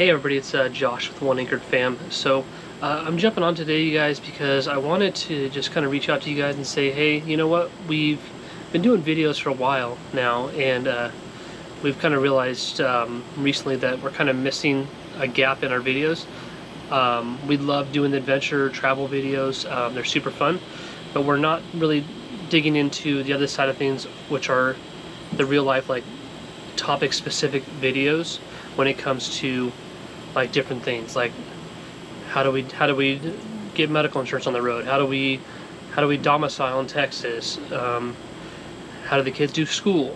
Hey everybody, it's Josh with One Anchored Fam. So I'm jumping on today, you guys, because I wanted to just kind of reach out to you guys and say, hey, you know what? We've been doing videos for a while now, and we've kind of realized recently that we're kind of missing a gap in our videos. We love doing the adventure travel videos. They're super fun, but we're not really digging into the other side of things, which are the real life, like, topic specific videos when it comes to like different things, like how do we get medical insurance on the road, how do we domicile in Texas, how do the kids do school,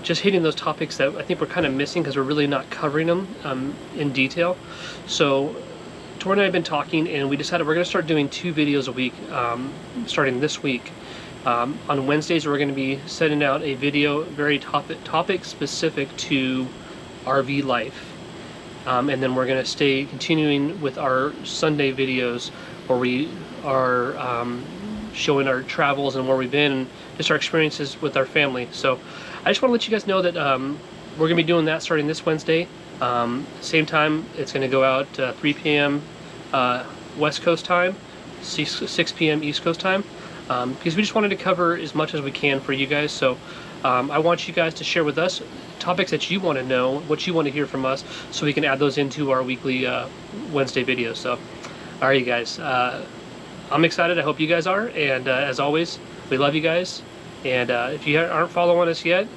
just hitting those topics that I think we're kind of missing because we're really not covering them in detail. So Tori and I have been talking, and we decided we're going to start doing 2 videos a week starting this week. On Wednesdays we're going to be sending out a video very topic specific to RV life. And then we're going to stay continuing with our Sunday videos where we are showing our travels and where we've been and just our experiences with our family. So I just want to let you guys know that we're going to be doing that starting this Wednesday. Same time, it's going to go out 3 p.m. West Coast time, 6 p.m. East Coast time, because we just wanted to cover as much as we can for you guys. So I want you guys to share with us topics that you want to know, what you want to hear from us, so we can add those into our weekly Wednesday videos. So, all right, you guys, I'm excited. I hope you guys are. And as always, we love you guys. And if you aren't following us yet,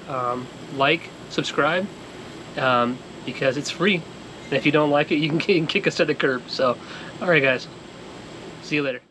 like, subscribe, because it's free. And if you don't like it, you can kick us to the curb. So, all right, guys, see you later.